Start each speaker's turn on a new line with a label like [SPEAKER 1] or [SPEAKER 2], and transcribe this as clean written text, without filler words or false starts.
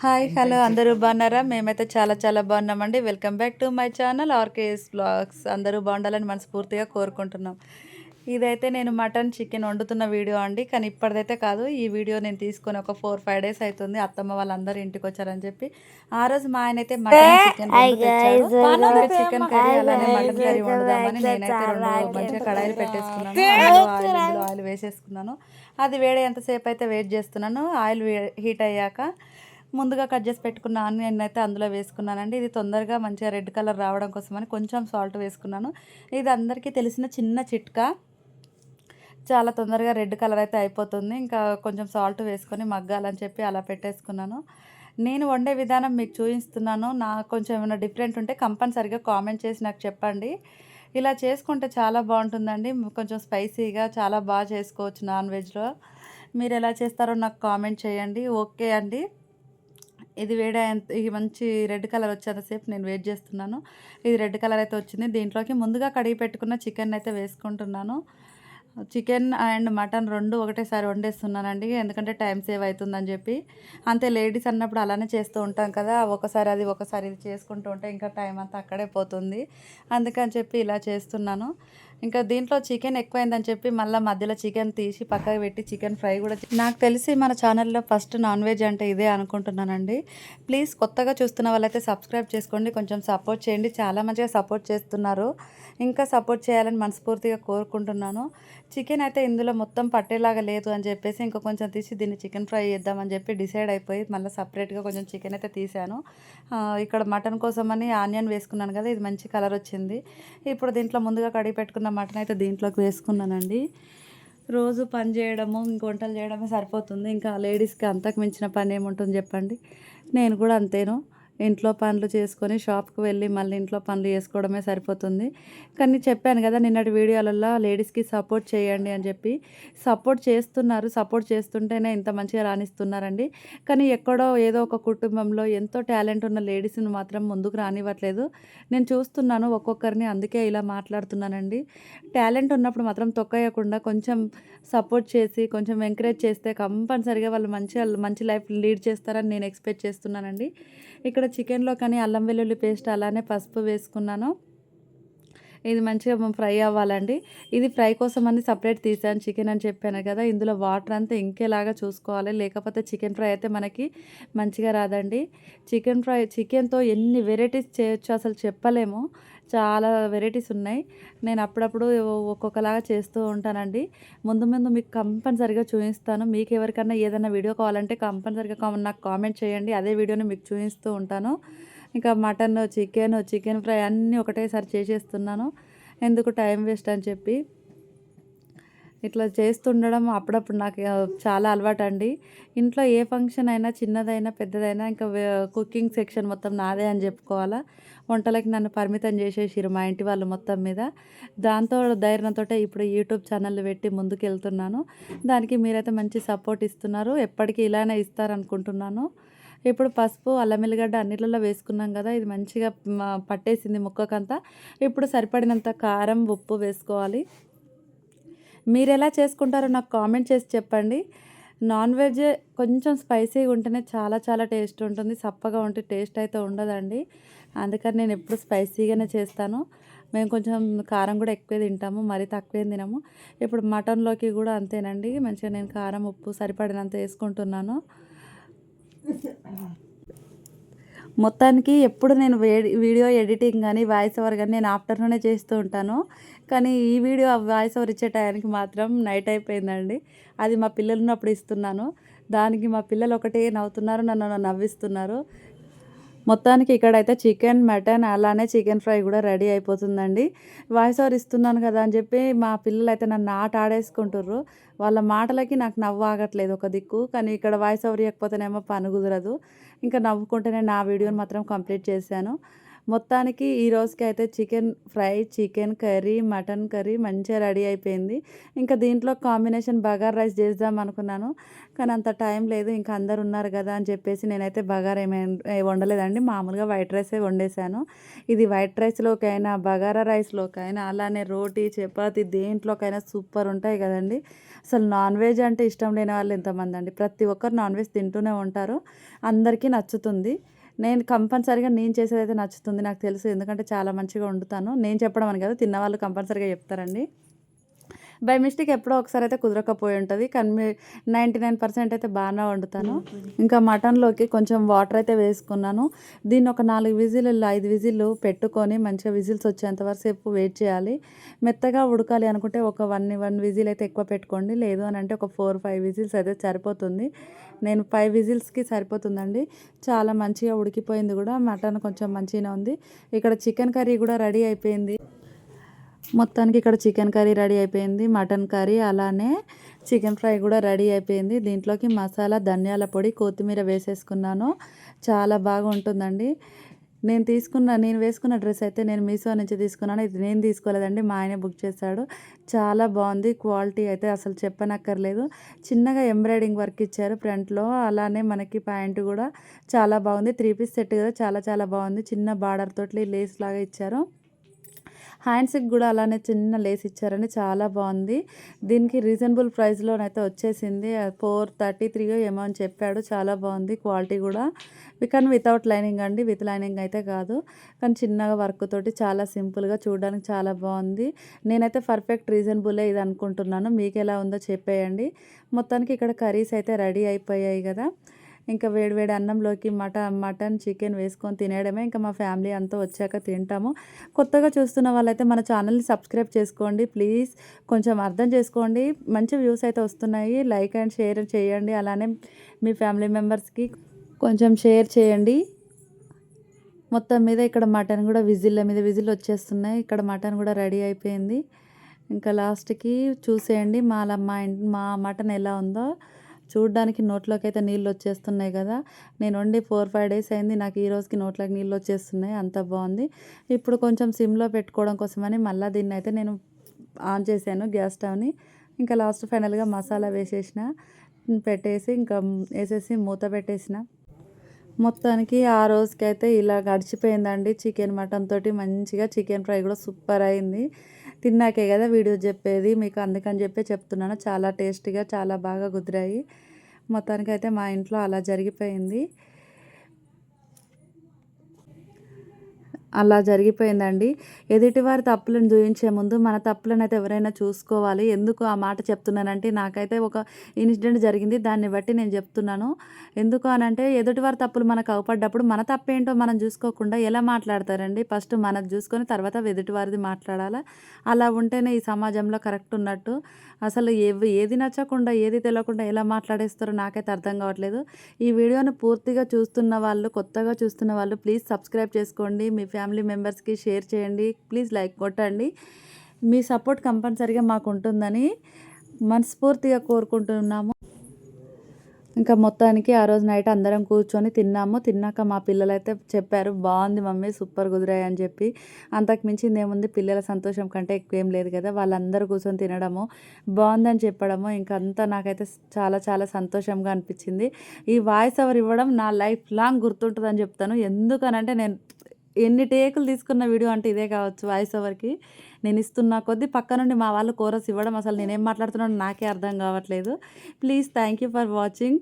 [SPEAKER 1] Hi hello అందరూ బాగున్నారా? మేమైతే చాలా చాలా బాగున్నామండి. Welcome back to my channel RKS blogs. అందరూ బాగుండాలని మనస్ఫూర్తిగా కోరుకుంటున్నాం. ఇదైతే నేను మటన్ చికెన్ వండుతున్న వీడియో అండి. కానీ ఇప్పటిదైతే కాదు. ఈ వీడియో నేను తీసుకొని ఒక 4-5 డేస్ అవుతుంది. అత్తమ్మ వాళ్ళందరూ ఇంటికి వచ్చారని చెప్పి ఆ రోజు మా ఆయన అయితే మటన్ చికెన్ రెండు తెచ్చాడు. ఇంకా చికెన్ కర్రీ అలానే మటన్ కర్రీ వండుదామని నేనైతే రెండు మంచిగా కడాయిలు పెట్టేసుకున్నాను. ఇందులో ఆయిల్ వేసేసుకున్నాను. అది వేడే ఎంతసేపు అయితే వెయిట్ చేస్తున్నాను. ఆయిల్ హీట్ అయ్యాక ముందుగా కట్ చేసి పెట్టుకున్న ఆనియన్ అయితే అందులో వేసుకున్నానండి. ఇది తొందరగా మంచిగా రెడ్ కలర్ రావడం కోసమని కొంచెం సాల్ట్ వేసుకున్నాను. ఇది అందరికీ తెలిసిన చిన్న చిట్కా. చాలా తొందరగా రెడ్ కలర్ అయితే అయిపోతుంది. ఇంకా కొంచెం సాల్ట్ వేసుకొని మగ్గాలని చెప్పి అలా పెట్టేసుకున్నాను. నేను వండే విధానం మీకు చూపిస్తున్నాను. నాకు కొంచెం ఏమైనా డిఫరెంట్ ఉంటే కంపల్సరిగా కామెంట్ చేసి నాకు చెప్పండి. ఇలా చేసుకుంటే చాలా బాగుంటుందండి. కొంచెం స్పైసీగా చాలా బాగా చేసుకోవచ్చు నాన్ వెజ్లో. మీరు ఎలా చేస్తారో నాకు కామెంట్ చేయండి. ఓకే అండి. ఇది ఇది మంచి రెడ్ కలర్ వచ్చేంతసేపు నేను వెయిట్ చేస్తున్నాను. ఇది రెడ్ కలర్ అయితే వచ్చింది. దీంట్లోకి ముందుగా కడిగి పెట్టుకున్న చికెన్ అయితే వేసుకుంటున్నాను. చికెన్ అండ్ మటన్ రెండు ఒకటేసారి వండేస్తున్నానండి. ఎందుకంటే టైం సేవ్ అవుతుందని చెప్పి. అంతే లేడీస్ అన్నప్పుడు అలానే చేస్తూ ఉంటాం కదా. ఒకసారి అది ఒకసారి ఇది చేసుకుంటూ ఉంటే ఇంకా టైం అంతా అక్కడే పోతుంది. అందుకని చెప్పి ఇలా చేస్తున్నాను. ఇంకా దీంట్లో చికెన్ ఎక్కువైందని చెప్పి మళ్ళీ మధ్యలో చికెన్ తీసి పక్కకు పెట్టి చికెన్ ఫ్రై కూడా నాకు తెలిసి మన ఛానల్లో ఫస్ట్ నాన్ వెజ్ అంటే ఇదే అనుకుంటున్నానండి. ప్లీజ్ కొత్తగా చూస్తున్న వాళ్ళైతే సబ్స్క్రైబ్ చేసుకోండి. కొంచెం సపోర్ట్ చేయండి. చాలా మంచిగా సపోర్ట్ చేస్తున్నారు. ఇంకా సపోర్ట్ చేయాలని మనస్ఫూర్తిగా కోరుకుంటున్నాను. చికెన్ అయితే ఇందులో మొత్తం పట్టేలాగా లేదు అని చెప్పేసి ఇంకా కొంచెం తీసి దీన్ని చికెన్ ఫ్రై చేద్దామని చెప్పి డిసైడ్ అయిపోయి మళ్ళీ సపరేట్గా కొంచెం చికెన్ అయితే తీసాను. ఇక్కడ మటన్ కోసమని ఆనియన్ వేసుకున్నాను కదా, ఇది మంచి కలర్ వచ్చింది. ఇప్పుడు దీంట్లో ముందుగా కడిగి పెట్టుకున్న మటన్ అయితే దీంట్లోకి వేసుకున్నానండి. రోజు పని చేయడము ఇంక వంటలు చేయడమే సరిపోతుంది. ఇంకా లేడీస్కి అంతకు మించిన పని ఏముంటుంది చెప్పండి. నేను కూడా అంతేను. ఇంట్లో పనులు చేసుకొని షాప్కి వెళ్ళి మళ్ళీ ఇంట్లో పనులు చేసుకోవడమే సరిపోతుంది. కానీ చెప్పాను కదా నిన్నటి వీడియోలలో లేడీస్కి సపోర్ట్ చేయండి అని చెప్పి. సపోర్ట్ చేస్తున్నారు. సపోర్ట్ చేస్తుంటేనే ఇంత మంచిగా రాణిస్తున్నారండి. కానీ ఎక్కడో ఏదో ఒక కుటుంబంలో ఎంతో టాలెంట్ ఉన్న లేడీస్ని మాత్రం ముందుకు రానివ్వట్లేదు. నేను చూస్తున్నాను ఒక్కొక్కరిని. అందుకే ఇలా మాట్లాడుతున్నానండి. టాలెంట్ ఉన్నప్పుడు మాత్రం తొక్కయకుండా కొంచెం సపోర్ట్ చేసి కొంచెం ఎంకరేజ్ చేస్తే కంపల్సరిగా వాళ్ళు మంచి లైఫ్ లీడ్ చేస్తారని నేను ఎక్స్పెక్ట్ చేస్తున్నానండి. ఇక్కడ చికెన్లో కానీ అల్లం వెల్లుల్లి పేస్ట్ అలానే పసుపు వేసుకున్నాను. ఇది మంచిగా ఫ్రై అవ్వాలండి. ఇది ఫ్రై కోసం అని సపరేట్ తీసాను చికెన్ అని చెప్పాను కదా. ఇందులో వాటర్ అంతా ఇంకేలాగా చూసుకోవాలి. లేకపోతే చికెన్ ఫ్రై అయితే మనకి మంచిగా రాదండి. చికెన్తో ఎన్ని వెరైటీస్ చేయొచ్చు అసలు చెప్పలేము. చాలా వెరైటీస్ ఉన్నాయి. నేను అప్పుడప్పుడు ఒక్కొక్కలాగా చేస్తూ ఉంటానండి. ముందు ముందు మీకు కంపల్సరిగా చూపిస్తాను. మీకు ఎవరికన్నా ఏదైనా వీడియో కావాలంటే కంపల్సరిగా నాకు కామెంట్ చేయండి. అదే వీడియోని మీకు చూపిస్తూ ఉంటాను. ఇంకా మటన్ చికెన్ ఫ్రై అన్నీ ఒకటేసారి చేసేస్తున్నాను. ఎందుకు టైం వేస్ట్ అని చెప్పి ఇట్లా చేస్తుండడం అప్పుడప్పుడు నాకు చాలా అలవాటు అండి. ఇంట్లో ఏ ఫంక్షన్ అయినా చిన్నదైనా పెద్దదైనా ఇంకా కుకింగ్ సెక్షన్ మొత్తం నాదే అని చెప్పుకోవాలా. వంటలకి నన్ను పరిమితం చేసేసారు మా ఇంటి వాళ్ళు మొత్తం మీద. దాంతో ధైర్యంతో ఇప్పుడు యూట్యూబ్ ఛానల్ పెట్టి ముందుకు వెళ్తున్నాను. దానికి మీరైతే మంచి సపోర్ట్ ఇస్తున్నారు. ఎప్పటికీ ఇలానే ఇస్తారనుకుంటున్నాను. ఇప్పుడు పసుపు అల్లం ఎల్లిగడ్డ అన్నిట్లలో వేసుకున్నాం కదా, ఇది మంచిగా పట్టేసింది ముక్కకంతా. ఇప్పుడు సరిపడినంత కారం ఉప్పు వేసుకోవాలి. మీరు ఎలా చేసుకుంటారో నాకు కామెంట్ చేసి చెప్పండి. నాన్ వెజ్ కొంచెం స్పైసీగా ఉంటేనే చాలా చాలా టేస్ట్ ఉంటుంది. సప్పగా ఉంటే టేస్ట్ అయితే ఉండదండి. అందుకని నేను ఎప్పుడు స్పైసీగానే చేస్తాను. మేము కొంచెం కారం కూడా ఎక్కువే తింటాము, మరీ తక్కువేం తినము. ఇప్పుడు మటన్లోకి కూడా అంతేనండి. మంచిగా నేను కారం ఉప్పు సరిపడినంత వేసుకుంటున్నాను. మొత్తానికి ఎప్పుడు నేను వీడియో ఎడిటింగ్ కానీ వాయిస్ ఓవర్ కానీ నేను ఆఫ్టర్నూనే చేస్తూ ఉంటాను. కానీ ఈ వీడియో వాయిస్ ఓవర్ ఇచ్చే టయానికి మాత్రం నైట్ అయిపోయిందండి. అది మా పిల్లలు ఉన్నప్పుడు ఇస్తున్నాను. దానికి మా పిల్లలు ఒకటే నవ్వుతున్నారు, నన్ను నవ్విస్తున్నారు. మొత్తానికి ఇక్కడైతే చికెన్ మటన్ అలానే చికెన్ ఫ్రై కూడా రెడీ అయిపోతుందండి. వాయిస్ ఓవర్ ఇస్తున్నాను కదా అని చెప్పి మా పిల్లలు అయితే నన్ను ఆట ఆడేసుకుంటుర్రు. వాళ్ళ మాటలకి నాకు నవ్వు ఆగట్లేదు ఒక దిక్కు. కానీ ఇక్కడ వాయిస్ ఓవర్ ఇవ్వకపోతేనేమో పని కుదరదు. ఇంకా నవ్వుకుంటేనే నా వీడియోని మాత్రం కంప్లీట్ చేశాను. మొత్తానికి ఈ రోజుకి అయితే chicken fry, chicken curry, mutton curry మంచిగా రెడీ అయిపోయింది. ఇంకా దీంట్లో కాంబినేషన్ బగారా రైస్ చేద్దాం అనుకున్నాను. కానీ అంత టైం లేదు. ఇంకా అందరూ ఉన్నారు కదా అని చెప్పేసి నేనైతే బగారా వండలేదండి. మామూలుగా వైట్ రైసే వండేసాను. ఇది వైట్ రైస్‌లోకైనా, బగారా రైస్‌లోకైనా, అలానే రోటీ, చపాతీ దేంట్లోకైనా సూపర్ ఉంటాయి కదండీ. అసలు నాన్ వెజ్ అంటే ఇష్టం లేని వాళ్ళు ఎంతమంది అండి. ప్రతి ఒక్కరు నాన్ వెజ్ తింటూనే ఉంటారు. అందరికీ నచ్చుతుంది. నేను కంపల్సరీగా నేను చేసేదైతే నచ్చుతుంది నాకు తెలుసు. ఎందుకంటే చాలా మంచిగా వండుతాను. నేను చెప్పడం అని కాదు, తిన్నవాళ్ళు కంపల్సరీగా చెప్తారండి. బై మిస్టేక్ ఎప్పుడో ఒకసారి అయితే కుదరకపోయి ఉంటుంది. కానీ 99% అయితే బాగానే వండుతాను. ఇంకా మటన్‌లోకి కొంచెం వాటర్ అయితే వేసుకున్నాను. దీన్ని ఒక 4 విజిల్లు, 5 విజిల్లు పెట్టుకొని మంచిగా విజిల్స్ వచ్చేంత వరసేపు వెయిట్ చేయాలి. మెత్తగా ఉడకాలి అనుకుంటే ఒక 1 విజిల్ అయితే ఎక్కువ పెట్టుకోండి. లేదు అని అంటే ఒక 4, 5 విజిల్స్ అయితే సరిపోతుంది. నేను 5 విజిల్స్‌కి సరిపోతుందండి. చాలా మంచిగా ఉడికిపోయింది కూడా. మటన్ కొంచెం మంచిగానే ఉంది. ఇక్కడ చికెన్ కర్రీ కూడా రెడీ అయిపోయింది. మొత్తానికి ఇక్కడ చికెన్ కర్రీ రెడీ అయిపోయింది. మటన్ కర్రీ అలానే చికెన్ ఫ్రై కూడా రెడీ అయిపోయింది. దీంట్లోకి మసాలా, ధనియాల పొడి, కొత్తిమీర వేసేసుకున్నాను. చాలా బాగా ఉంటుందండి. నేను వేసుకున్న డ్రెస్ అయితే నేను మీషో నుంచి తీసుకున్నాను. ఇది నేను తీసుకోలేదండి, మా ఆయనే బుక్ చేశాడు. చాలా బాగుంది. క్వాలిటీ అయితే అసలు చెప్పనక్కర్లేదు. చిన్నగా ఎంబ్రాయిడింగ్ వర్క్ ఇచ్చారు ఫ్రంట్‌లో. అలానే మనకి ప్యాంట్ కూడా చాలా బాగుంది. 3 పీస్ సెట్ కదా, చాలా చాలా బాగుంది. చిన్న బార్డర్ తోటి లేస్ లాగా ఇచ్చారు. హ్యాండ్స్‌కి కూడా అలానే చిన్న లేస్ ఇచ్చారండి. చాలా బాగుంది. దీనికి రీజనబుల్ ప్రైస్‌లోనైతే వచ్చేసింది. 433 ఏమో అని చెప్పాడు. చాలా బాగుంది క్వాలిటీ కూడా. కానీ వితౌట్ లైనింగ్ అండి. విత్ లైనింగ్ అయితే కాదు. కానీ చిన్నగా వర్క్ తోటి చాలా సింపుల్‌గా చూడడానికి చాలా బాగుంది. నేనైతే పర్ఫెక్ట్ రీజనబులే ఇది అనుకుంటున్నాను. మీకు ఎలా ఉందో చెప్పేయండి. మొత్తానికి ఇక్కడ కర్రీస్ అయితే రెడీ అయిపోయాయి కదా. ఇంకా వేడి వేడి అన్నంలోకి మటన్, చికెన్ వేసుకొని తినేయడమే. ఇంకా మా ఫ్యామిలీ అంతా వచ్చాక తింటాము. కొత్తగా చూస్తున్న వాళ్ళైతే మన ఛానల్ని సబ్స్క్రైబ్ చేసుకోండి ప్లీజ్. కొంచెం అర్థం చేసుకోండి. మంచి వ్యూస్ అయితే వస్తున్నాయి. లైక్ అండ్ షేర్ చేయండి. అలానే మీ ఫ్యామిలీ మెంబర్స్కి కొంచెం షేర్ చేయండి. మొత్తం మీద ఇక్కడ మటన్ కూడా విజిల్ల మీద విజిల్ వచ్చేస్తున్నాయి. ఇక్కడ మటన్ కూడా రెడీ అయిపోయింది. ఇంకా లాస్ట్కి చూసేయండి మా మటన్ ఎలా ఉందో. చూడ్డానికి నోట్లోకి అయితే నీళ్ళు వచ్చేస్తున్నాయి కదా. నేను వండి 4, 5 డేస్ అయింది. నాకు ఈ రోజుకి నోట్లోకి నీళ్ళు వచ్చేస్తున్నాయి. అంత బాగుంది. ఇప్పుడు కొంచెం సిమ్లో పెట్టుకోవడం కోసమని మళ్ళీ దీన్ని అయితే నేను ఆన్ చేశాను గ్యాస్ స్టవ్ని. ఇంకా లాస్ట్ ఫైనల్గా మసాలా పెట్టేసి ఇంకా వేసేసి మూత పెట్టేసిన. మొత్తానికి ఆ రోజుకైతే ఇలా గడిచిపోయిందండి. చికెన్, మటన్ తోటి మంచిగా చికెన్ ఫ్రై కూడా సూపర్ అయింది. తిన్నాకే కదా వీడియో చెప్పేది మీకు, అందుకని చెప్పి చెప్తున్నాను. చాలా టేస్టీగా చాలా బాగా కుదిరాయి. మొత్తానికైతే మా ఇంట్లో అలా జరిగిపోయింది. అలా జరిగిపోయిందండి. ఎదుటివారి తప్పులను చూయించే ముందు మన తప్పులను అయితే ఎవరైనా చూసుకోవాలి. ఎందుకు ఆ మాట చెప్తున్నానంటే నాకైతే ఒక ఇన్సిడెంట్ జరిగింది. దాన్ని బట్టి నేను చెప్తున్నాను. ఎందుకు అనంటే ఎదుటివారి తప్పులు మనకు అవపడ్డప్పుడు మన తప్పేంటో మనం చూసుకోకుండా ఎలా మాట్లాడతారండి. ఫస్ట్ మనది చూసుకొని తర్వాత ఎదుటివారిది మాట్లాడాలా. అలా ఉంటేనే ఈ సమాజంలో కరెక్ట్ ఉన్నట్టు. అసలు ఏది నచ్చకుండా ఏది తెలియకుండా ఎలా మాట్లాడేస్తారో నాకైతే అర్థం కావట్లేదు. ఈ వీడియోను పూర్తిగా చూస్తున్న వాళ్ళు, కొత్తగా చూస్తున్న వాళ్ళు ప్లీజ్ సబ్స్క్రైబ్ చేసుకోండి. మీ ఫ్యామిలీ మెంబర్స్కి షేర్ చేయండి. ప్లీజ్ లైక్ కొట్టండి. మీ సపోర్ట్ కంపల్సరీగా మాకు ఉంటుందని మనస్ఫూర్తిగా కోరుకుంటున్నాము. ఇంకా మొత్తానికి ఆ రోజు నైట్ అందరం కూర్చొని తిన్నాము. తిన్నాక మా పిల్లలైతే చెప్పారు, బాగుంది మమ్మీ, సూపర్ కుదిరాయి అని చెప్పి. అంతకు మించింది ఏముంది, పిల్లల సంతోషం కంటే ఎక్కువ ఏం లేదు కదా. వాళ్ళందరూ కూర్చొని తినడము, బాగుందని చెప్పడము, ఇంకా అంతా నాకైతే చాలా చాలా సంతోషంగా అనిపించింది. ఈ వాయిస్ ఓవర్ ఇవ్వడం నా లైఫ్ లాంగ్ గుర్తుంటుందని చెప్తాను. ఎందుకనంటే నేను ఎన్ని టేకులు తీసుకున్న వీడియో అంటే ఇదే కావచ్చు. వాయిస్ ఓవర్కి నేను ఇస్తున్న కొద్దీ పక్క నుండి మా వాళ్ళు కోరస్ ఇవ్వడం, అసలు నేనేం మాట్లాడుతున్నానో నాకే అర్థం కావట్లేదు. Please thank you for watching.